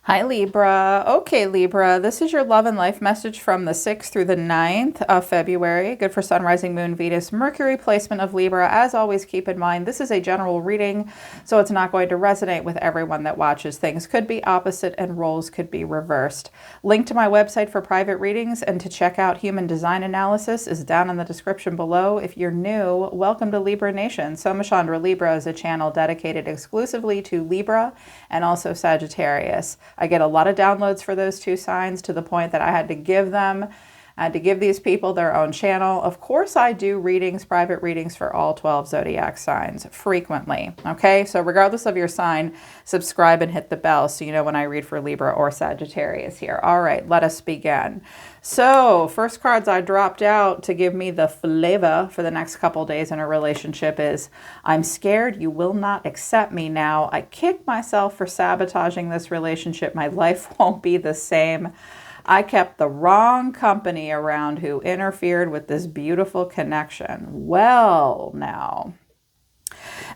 Hi, Libra. Okay, Libra, this is your love and life message from the 6th through the 9th of February. Good for Sun, Rising, Moon, Venus, Mercury placement of Libra. As always, keep in mind, this is a general reading, so it's not going to resonate with everyone that watches. Things could be opposite and roles could be reversed. Link to my website for private readings and to check out human design analysis is down in the description below. If you're new, welcome to Libra Nation. Soma Chandra Libra is a channel dedicated exclusively to Libra and also Sagittarius. I get a lot of downloads for those two signs to the point that I had to give these people their own channel. Of course, I do readings, private readings for all 12 zodiac signs frequently. Okay, so regardless of your sign, subscribe and hit the bell so you know when I read for Libra or Sagittarius here. All right, let us begin. So first cards I dropped out to give me the flavor for the next couple days in a relationship is, I'm scared you will not accept me now. I kick myself for sabotaging this relationship. My life won't be the same. I kept the wrong company around who interfered with this beautiful connection. Well, now,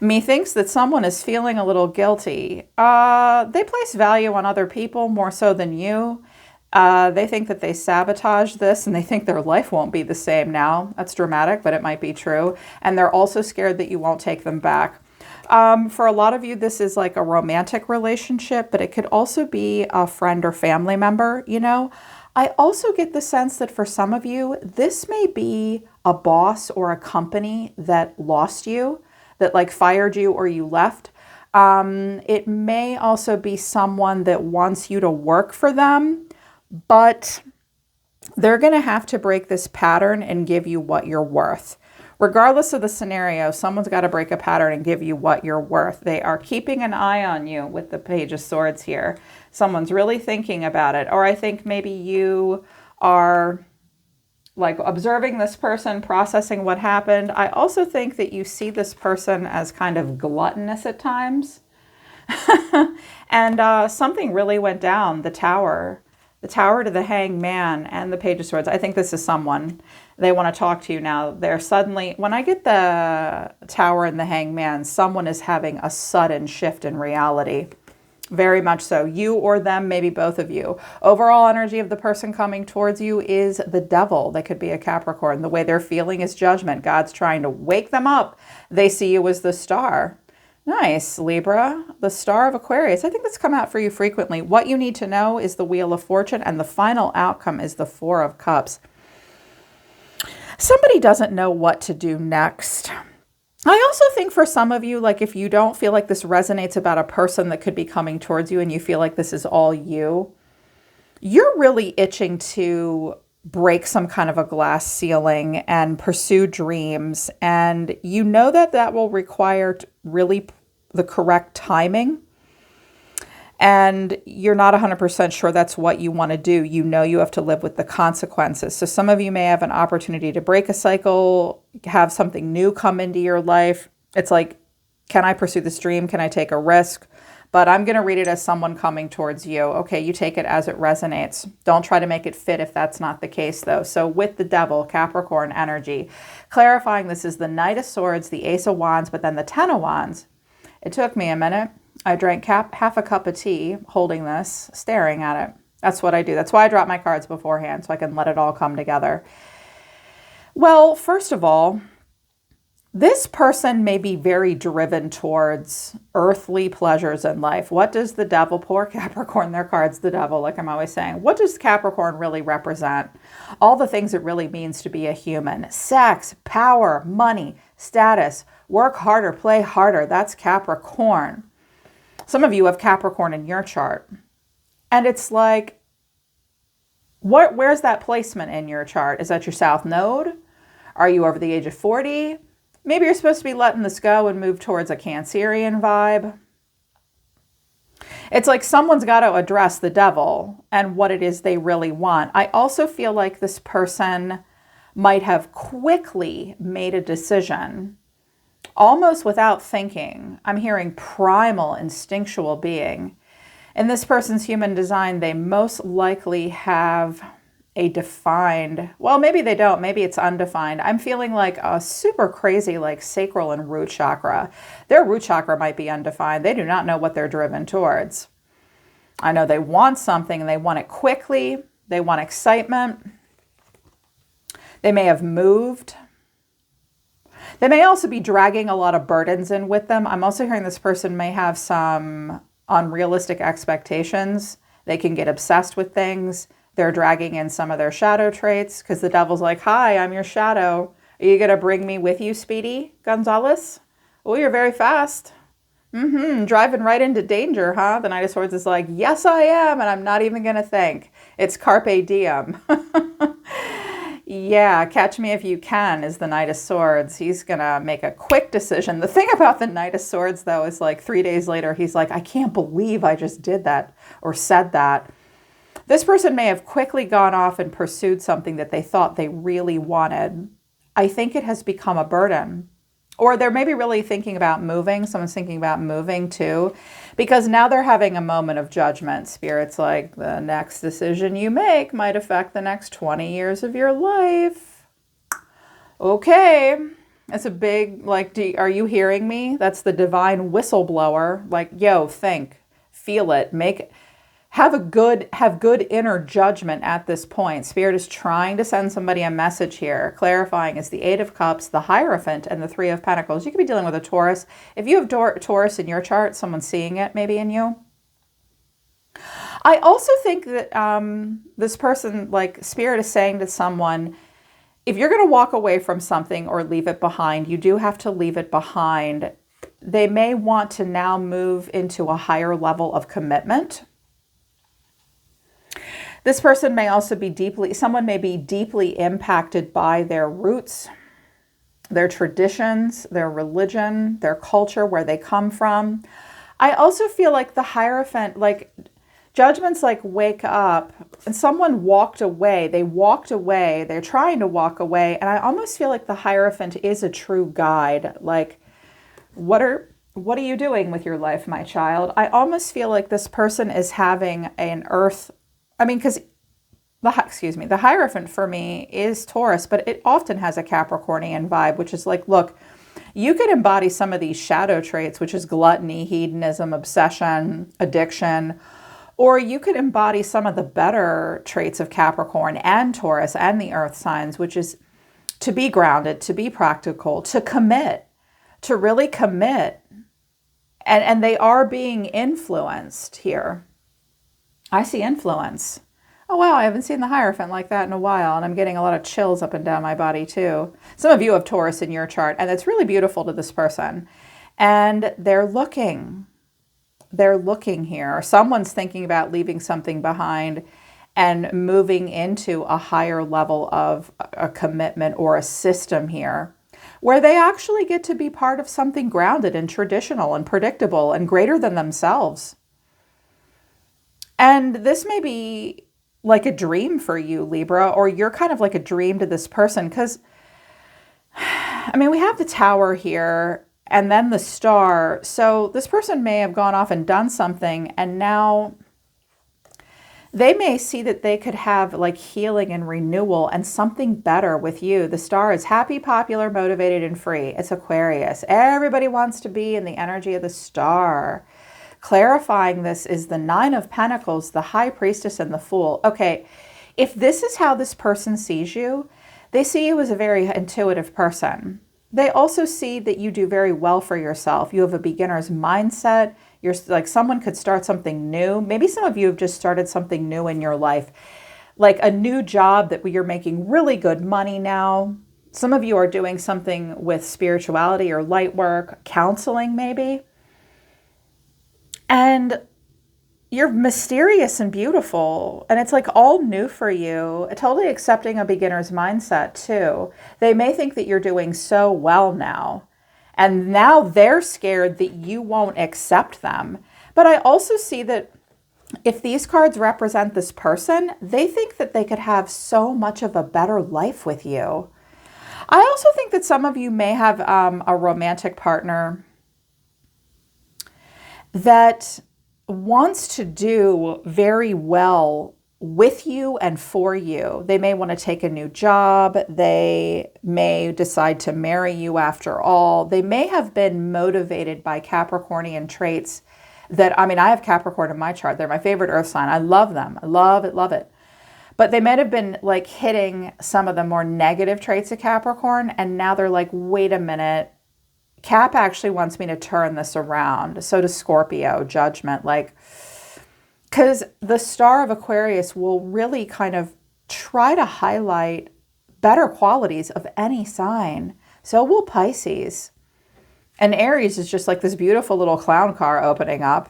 methinks that someone is feeling a little guilty. They place value on other people more so than you. They think that they sabotage this and they think their life won't be the same now. That's dramatic, but it might be true. And they're also scared that you won't take them back. For a lot of you, this is like a romantic relationship, but it could also be a friend or family member, you know. I also get the sense that for some of you, this may be a boss or a company that lost you, that like fired you or you left. It may also be someone that wants you to work for them, but they're going to have to break this pattern and give you what you're worth. Regardless of the scenario, someone's got to break a pattern and give you what you're worth. They are keeping an eye on you with the Page of Swords here. Someone's really thinking about it. Or I think maybe you are like observing this person, processing what happened. I also think that you see this person as kind of gluttonous at times. And something really went down, the Tower to the Hanged Man and the Page of Swords. I think this is someone. They want to talk to you now. They're suddenly, when I get the Tower and the Hanged Man, someone is having a sudden shift in reality. Very much so. You or them, maybe both of you. Overall energy of the person coming towards you is the Devil. They could be a Capricorn. The way they're feeling is judgment. God's trying to wake them up. They see you as the Star. Nice, Libra, the Star of Aquarius. I think that's come out for you frequently. What you need to know is the Wheel of Fortune, and the final outcome is the Four of Cups. Somebody doesn't know what to do next. I also think for some of you, like if you don't feel like this resonates about a person that could be coming towards you and you feel like this is all you, you're really itching to break some kind of a glass ceiling and pursue dreams. And you know that that will require really the correct timing. And you're not 100% sure that's what you want to do. You know you have to live with the consequences. So some of you may have an opportunity to break a cycle, have something new come into your life. It's like, can I pursue this dream? Can I take a risk? But I'm going to read it as someone coming towards you. Okay, you take it as it resonates. Don't try to make it fit if that's not the case, though. So with the Devil, Capricorn energy, clarifying this is the Knight of Swords, the Ace of Wands, but then the Ten of Wands. It took me a minute. I drank half a cup of tea holding this, staring at it. That's what I do. That's why I drop my cards beforehand, so I can let it all come together. Well, first of all, this person may be very driven towards earthly pleasures in life. What does the Devil, poor Capricorn, their card's the Devil, like I'm always saying. What does Capricorn really represent? All the things it really means to be a human. Sex, power, money, status, work harder, play harder. That's Capricorn. Some of you have Capricorn in your chart. And it's like, where's that placement in your chart? Is that your South Node? Are you over the age of 40? Maybe you're supposed to be letting this go and move towards a Cancerian vibe. It's like someone's got to address the Devil and what it is they really want. I also feel like this person might have quickly made a decision, almost without thinking. I'm hearing primal, instinctual being. In this person's human design, they most likely have a defined, well, maybe they don't, maybe it's undefined. I'm feeling like a super crazy, like sacral and root chakra. Their root chakra might be undefined. They do not know what they're driven towards. I know they want something and they want it quickly. They want excitement. They may have moved. They may also be dragging a lot of burdens in with them. I'm also hearing this person may have some unrealistic expectations. They can get obsessed with things. They're dragging in some of their shadow traits because the devil's like, hi, I'm your shadow. Are you going to bring me with you, Speedy Gonzalez? Oh, you're very fast. Driving right into danger, huh? The Knight of Swords is like, yes, I am, and I'm not even going to think. It's carpe diem. Yeah, catch me if you can is the Knight of Swords. He's going to make a quick decision. The thing about the Knight of Swords, though, is like 3 days later, he's like, I can't believe I just did that or said that. This person may have quickly gone off and pursued something that they thought they really wanted. I think it has become a burden. Or they're maybe really thinking about moving. Someone's thinking about moving too, because now they're having a moment of judgment. Spirit's like, the next decision you make might affect the next 20 years of your life. Okay. That's a big, like, are you hearing me? That's the divine whistleblower. Like, yo, think, feel it, have good inner judgment at this point. Spirit is trying to send somebody a message here. Clarifying is the Eight of Cups, the Hierophant, and the Three of Pentacles. You could be dealing with a Taurus. If you have Taurus in your chart, someone's seeing it maybe in you. I also think that this person, like Spirit is saying to someone, if you're going to walk away from something or leave it behind, you do have to leave it behind. They may want to now move into a higher level of commitment. This person may also be someone may be deeply impacted by their roots, their traditions, their religion, their culture, where they come from. I also feel like the Hierophant, like judgment's like, wake up. And someone walked away. They walked away. They're trying to walk away. And I almost feel like the Hierophant is a true guide. Like, what are you doing with your life, my child? I almost feel like this person is having an earth. I mean, because the Hierophant for me is Taurus, but it often has a Capricornian vibe, which is like, look, you could embody some of these shadow traits, which is gluttony, hedonism, obsession, addiction, or you could embody some of the better traits of Capricorn and Taurus and the earth signs, which is to be grounded, to be practical, to commit, to really commit. And they are being influenced here. I see influence. Oh, wow, I haven't seen the Hierophant like that in a while, and I'm getting a lot of chills up and down my body, too. Some of you have Taurus in your chart, and it's really beautiful to this person. And they're looking here. Someone's thinking about leaving something behind and moving into a higher level of a commitment or a system here, where they actually get to be part of something grounded and traditional and predictable and greater than themselves. And this may be like a dream for you, Libra, or you're kind of like a dream to this person. Because, I mean, we have the Tower here and then the Star. So this person may have gone off and done something, and now they may see that they could have like healing and renewal and something better with you. The Star is happy, popular, motivated, and free. It's Aquarius. Everybody wants to be in the energy of the Star. Clarifying this is the Nine of Pentacles, the High Priestess, and the Fool. Okay, if this is how this person sees you, they see you as a very intuitive person. They also see that you do very well for yourself. You have a beginner's mindset. You're like, someone could start something new. Maybe some of you have just started something new in your life, like a new job that you're making really good money now. Some of you are doing something with spirituality or light work, counseling maybe. And you're mysterious and beautiful, and it's like all new for you. Totally accepting a beginner's mindset too. They may think that you're doing so well now, and now they're scared that you won't accept them. But I also see that if these cards represent this person, they think that they could have so much of a better life with you. I also think that some of you may have a romantic partner that wants to do very well with you and for you. They may want to take a new job. They may decide to marry you after all. They may have been motivated by Capricornian traits that, I mean, I have Capricorn in my chart. They're my favorite earth sign. I love them. I love it, love it. But they might have been like hitting some of the more negative traits of Capricorn. And now they're like, wait a minute, Cap actually wants me to turn this around. So does Scorpio, Judgment. Like, because the star of Aquarius will really kind of try to highlight better qualities of any sign. So will Pisces. And Aries is just like this beautiful little clown car opening up.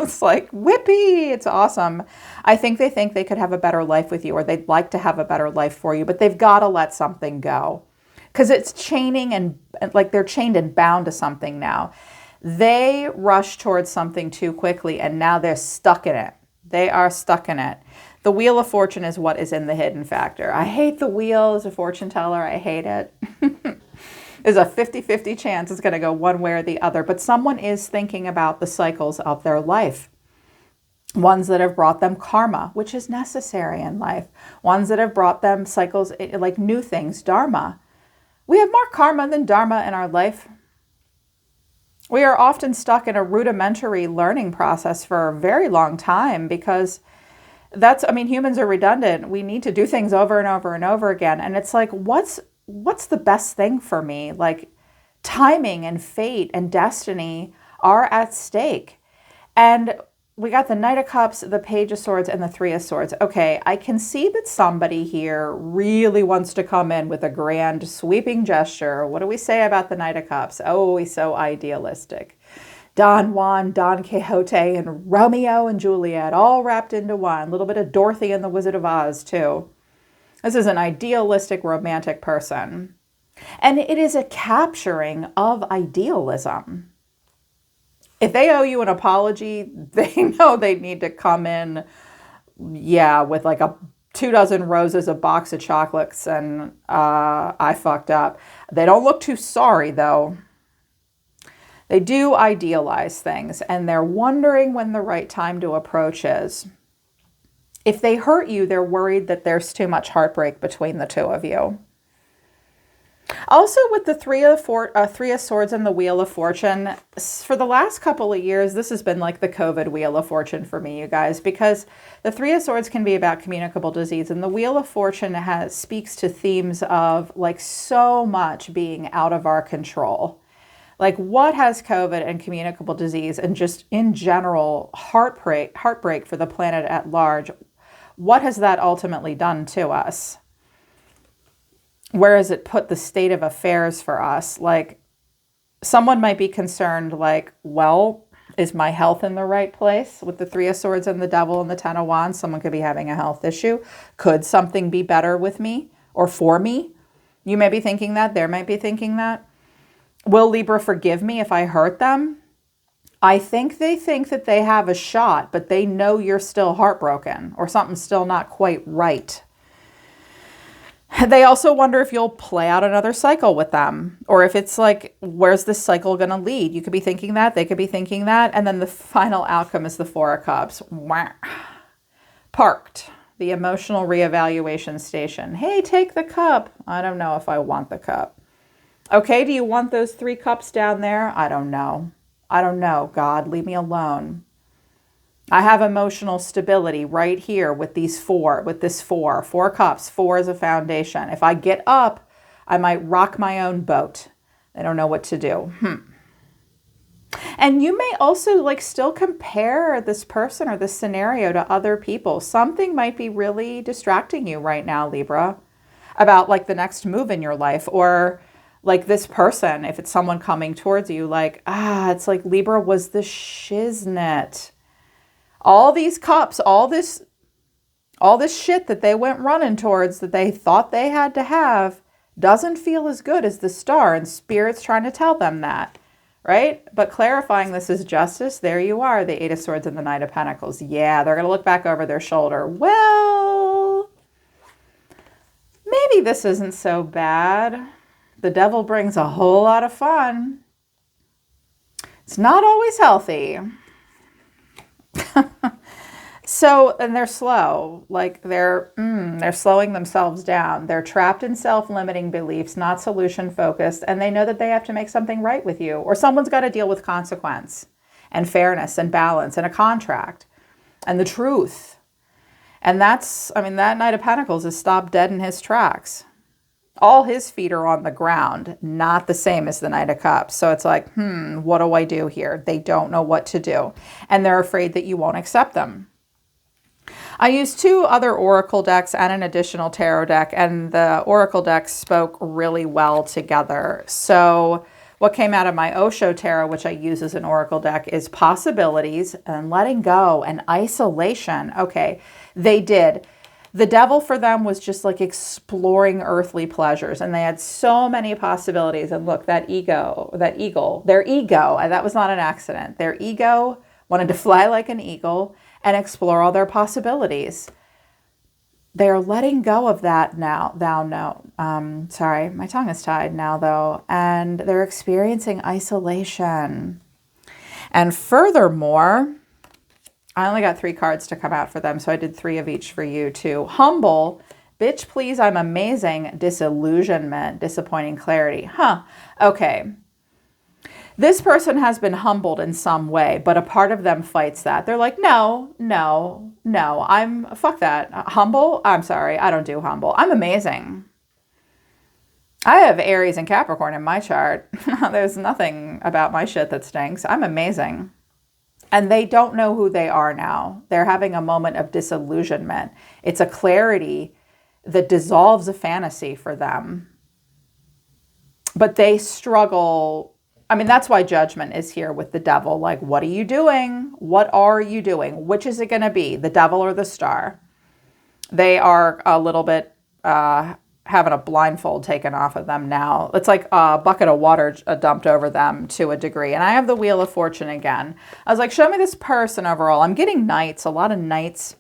It's like, whippy, it's awesome. I think they could have a better life with you, or they'd like to have a better life for you, but they've got to let something go. Because it's chaining and like they're chained and bound to something now. They rush towards something too quickly and now they're stuck in it. They are stuck in it. The Wheel of Fortune is what is in the hidden factor. I hate the wheel as a fortune teller. I hate it. There's a 50-50 chance it's going to go one way or the other. But someone is thinking about the cycles of their life. Ones that have brought them karma, which is necessary in life. Ones that have brought them cycles like new things, dharma. We have more karma than dharma in our life. We are often stuck in a rudimentary learning process for a very long time because humans are redundant. We need to do things over and over and over again. And it's like, what's the best thing for me? Like timing and fate and destiny are at stake. And we got the Knight of Cups, the Page of Swords, and the Three of Swords. Okay, I can see that somebody here really wants to come in with a grand sweeping gesture. What do we say about the Knight of Cups? Oh, he's so idealistic. Don Juan, Don Quixote, and Romeo and Juliet all wrapped into one. A little bit of Dorothy and the Wizard of Oz, too. This is an idealistic, romantic person. And it is a capturing of idealism. If they owe you an apology, they know they need to come in, with like 24 roses, a box of chocolates, and I fucked up. They don't look too sorry, though. They do idealize things, and they're wondering when the right time to approach is. If they hurt you, they're worried that there's too much heartbreak between the two of you. Also, with the Three of Swords and the Wheel of Fortune, for the last couple of years, this has been like the COVID Wheel of Fortune for me, you guys, because the Three of Swords can be about communicable disease, and the Wheel of Fortune speaks to themes of like so much being out of our control. Like what has COVID and communicable disease and just in general heartbreak for the planet at large, what has that ultimately done to us? Where has it put the state of affairs for us? Like someone might be concerned like, well, is my health in the right place? With the Three of Swords and the Devil and the Ten of Wands, someone could be having a health issue. Could something be better with me or for me? You may be thinking that. They might be thinking that. Will Libra forgive me if I hurt them? I think they think that they have a shot, but they know you're still heartbroken or something's still not quite right. They also wonder if you'll play out another cycle with them, or if it's like, where's this cycle going to lead? You could be thinking that, they could be thinking that, and then the final outcome is the Four of Cups. Parked, the emotional reevaluation station. Hey, take the cup. I don't know if I want the cup. Okay, do you want those 3 cups down there? I don't know. I don't know, God, leave me alone. I have emotional stability right here with this four cups. 4 is a foundation. If I get up, I might rock my own boat. I don't know what to do. And you may also like still compare this person or this scenario to other people. Something might be really distracting you right now, Libra, about like the next move in your life, or like this person, if it's someone coming towards you, like, it's like Libra was the shiznit. All these cups, all this shit that they went running towards that they thought they had to have doesn't feel as good as the star, and Spirit's trying to tell them that, right? But clarifying this is justice, there you are, the 8 of Swords and the Knight of Pentacles. Yeah, they're going to look back over their shoulder. Well, maybe this isn't so bad. The devil brings a whole lot of fun. It's not always healthy. So, and they're slow, like they're slowing themselves down. They're trapped in self-limiting beliefs, not solution focused. And they know that they have to make something right with you, or someone's got to deal with consequence. and fairness and balance and a contract and the truth. And that's, I mean, that Knight of Pentacles is stopped dead in his tracks. All his feet are on the ground, not the same as the Knight of Cups. So it's like, what do I do here? They don't know what to do. And they're afraid that you won't accept them. I used 2 other oracle decks and an additional tarot deck, and the oracle decks spoke really well together. So what came out of my Osho tarot, which I use as an oracle deck, is possibilities and letting go and isolation. Okay, they did. The devil for them was just like exploring earthly pleasures, and they had so many possibilities. And look, that ego, that eagle, their ego, and that was not an accident. Their ego wanted to fly like an eagle and explore all their possibilities. They are letting go of that now. Sorry, my tongue is tied now though. And they're experiencing isolation. And furthermore, I only got 3 cards to come out for them, so I did 3 of each for you too. Humble, bitch please, I'm amazing. Disillusionment, disappointing clarity. Okay. This person has been humbled in some way, but a part of them fights that. They're like, no, fuck that. Humble? I'm sorry, I don't do humble. I'm amazing. I have Aries and Capricorn in my chart. There's nothing about my shit that stinks. I'm amazing. And they don't know who they are now. They're having a moment of disillusionment. It's a clarity that dissolves a fantasy for them. But they struggle. I mean, that's why judgment is here with the devil. Like, what are you doing? What are you doing? Which is it going to be, the devil or the star? They are a little bit having a blindfold taken off of them now. It's like a bucket of water dumped over them to a degree. And I have the Wheel of Fortune again. I was like, show me this person overall. I'm getting knights, a lot of knights.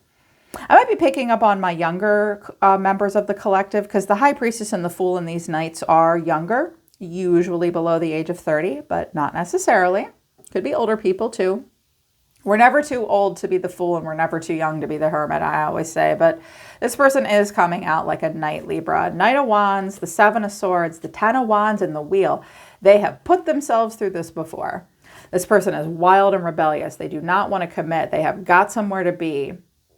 I might be picking up on my younger members of the collective, because the High Priestess and the Fool in these knights are younger, usually below the age of 30, but not necessarily. Could be older people too. We're never too old to be the Fool, and we're never too young to be the Hermit, I always say. But this person is coming out like a Knight, Libra. Knight of Wands, the 7 of Swords, the 10 of Wands, and the Wheel. They have put themselves through this before. This person is wild and rebellious. They do not want to commit. They have got somewhere to be.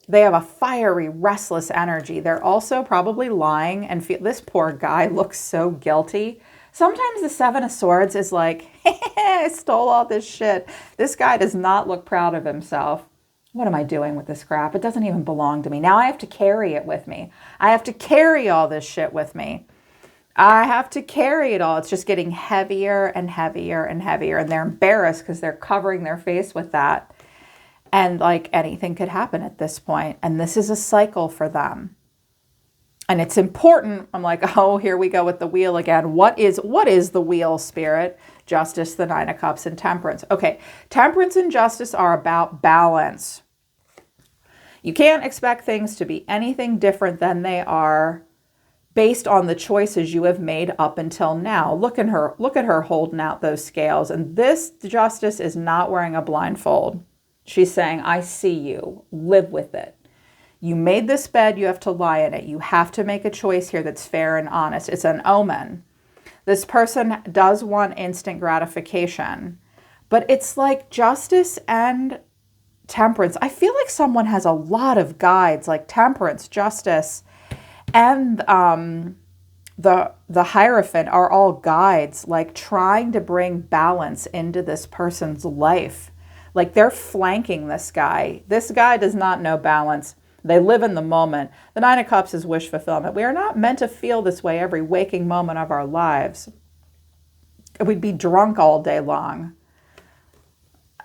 They have a fiery, restless energy. They're also probably lying, and this poor guy looks so guilty. Sometimes the 7 of Swords is like, I stole all this shit. This guy does not look proud of himself. What am I doing with this crap? It doesn't even belong to me. Now I have to carry it with me. I have to carry all this shit with me. I have to carry it all. It's just getting heavier and heavier and heavier. And they're embarrassed because they're covering their face with that. And like anything could happen at this point. And this is a cycle for them. And it's important. I'm like, oh, here we go with the Wheel again. What is the Wheel, Spirit? Justice, the 9 of Cups, and Temperance. Okay, Temperance and Justice are about balance. You can't expect things to be anything different than they are based on the choices you have made up until now. Look at her holding out those scales. And this Justice is not wearing a blindfold. She's saying, I see you. Live with it. You made this bed, you have to lie in it. You have to make a choice here that's fair and honest. It's an omen. This person does want instant gratification, but it's like Justice and Temperance. I feel like someone has a lot of guides, like Temperance, Justice, and the Hierophant are all guides, like trying to bring balance into this person's life. Like they're flanking this guy. This guy does not know balance. They live in the moment. The 9 of Cups is wish fulfillment. We are not meant to feel this way every waking moment of our lives. We'd be drunk all day long.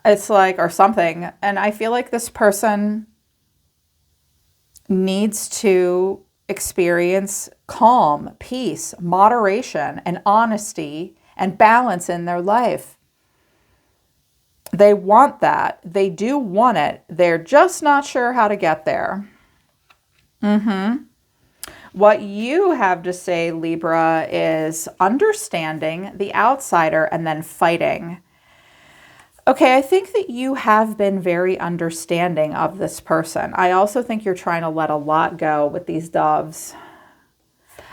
It's like, or something. And I feel like this person needs to experience calm, peace, moderation, and honesty and balance in their life. They want that. They do want it. They're just not sure how to get there. What you have to say, Libra, is understanding the outsider and then fighting. Okay, I think that you have been very understanding of this person. I also think you're trying to let a lot go with these doves.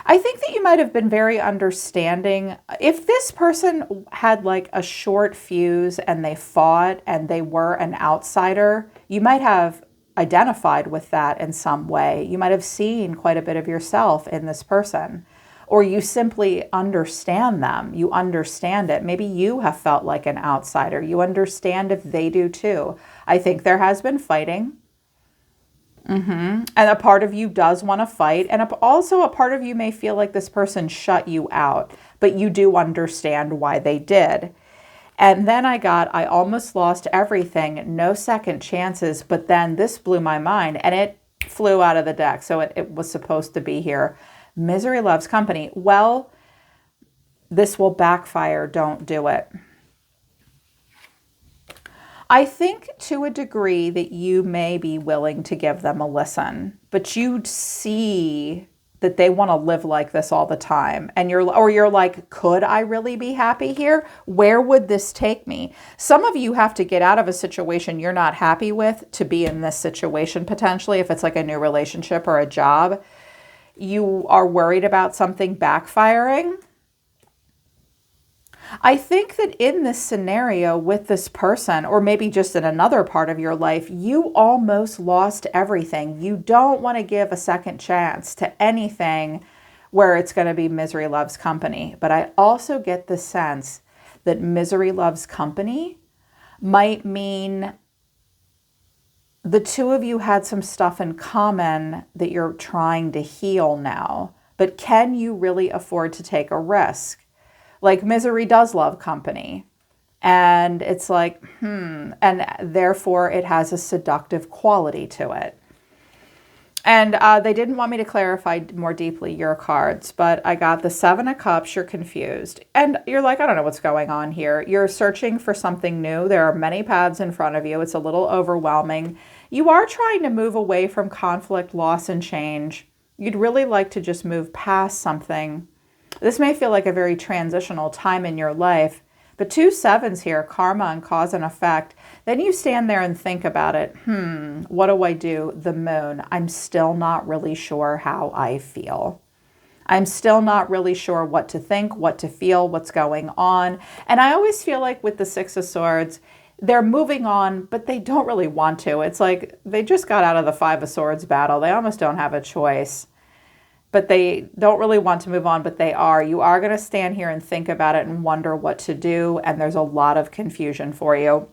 I think that you might have been very understanding. If this person had like a short fuse and they fought and they were an outsider, you might have identified with that in some way. You might have seen quite a bit of yourself in this person, or you simply understand them. You understand it. Maybe you have felt like an outsider. You understand if they do too. I think there has been fighting. And a part of you does want to fight. And also a part of you may feel like this person shut you out, but you do understand why they did. And then I almost lost everything, no second chances, but then this blew my mind and it flew out of the deck. So it was supposed to be here. Misery loves company. Well, this will backfire. Don't do it. I think to a degree that you may be willing to give them a listen, but you see that they want to live like this all the time. And you're like, could I really be happy here? Where would this take me? Some of you have to get out of a situation you're not happy with to be in this situation potentially. If it's like a new relationship or a job, you are worried about something backfiring. I think that in this scenario with this person, or maybe just in another part of your life, you almost lost everything. You don't want to give a second chance to anything where it's going to be misery loves company. But I also get the sense that misery loves company might mean the two of you had some stuff in common that you're trying to heal now. But can you really afford to take a risk? Like misery does love company. And it's like, and therefore it has a seductive quality to it. And they didn't want me to clarify more deeply your cards, but I got the 7 of Cups. You're confused. And you're like, I don't know what's going on here. You're searching for something new. There are many paths in front of you. It's a little overwhelming. You are trying to move away from conflict, loss, and change. You'd really like to just move past something. This may feel like a very transitional time in your life, but 2 sevens here, karma and cause and effect. Then you stand there and think about it. What do I do? The moon. I'm still not really sure how I feel. I'm still not really sure what to think, what to feel, what's going on. And I always feel like with the 6 of Swords, they're moving on, but they don't really want to. It's like they just got out of the 5 of Swords battle. They almost don't have a choice. But they don't really want to move on, but they are. You are going to stand here and think about it and wonder what to do, and there's a lot of confusion for you.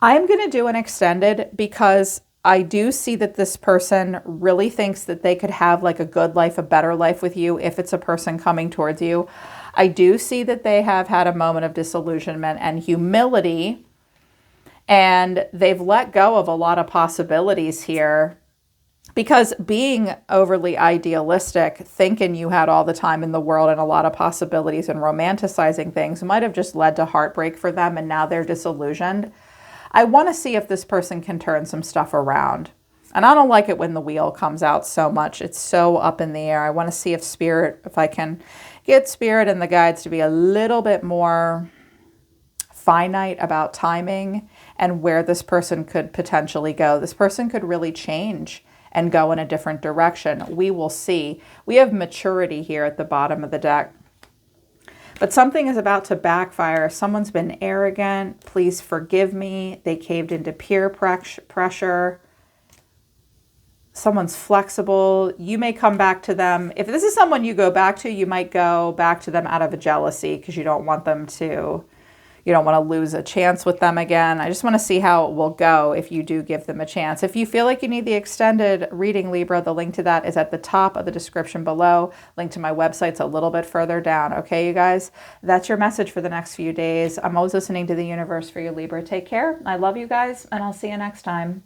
I'm going to do an extended because I do see that this person really thinks that they could have like a good life, a better life with you if it's a person coming towards you. I do see that they have had a moment of disillusionment and humility, and they've let go of a lot of possibilities here. Because being overly idealistic, thinking you had all the time in the world and a lot of possibilities and romanticizing things might have just led to heartbreak for them, and now they're disillusioned. I want to see if this person can turn some stuff around. And I don't like it when the wheel comes out so much. It's so up in the air. I want to see if I can get Spirit and the guides to be a little bit more finite about timing and where this person could potentially go. This person could really change and go in a different direction. We will see. We have maturity here at the bottom of the deck. But something is about to backfire. Someone's been arrogant. Please forgive me. They caved into peer pressure. Someone's flexible. You may come back to them. If this is someone you go back to, you might go back to them out of a jealousy because you don't want them to... You don't want to lose a chance with them again. I just want to see how it will go if you do give them a chance. If you feel like you need the extended reading, Libra, the link to that is at the top of the description below. Link to my website's a little bit further down. Okay, you guys? That's your message for the next few days. I'm always listening to the universe for you, Libra. Take care. I love you guys, and I'll see you next time.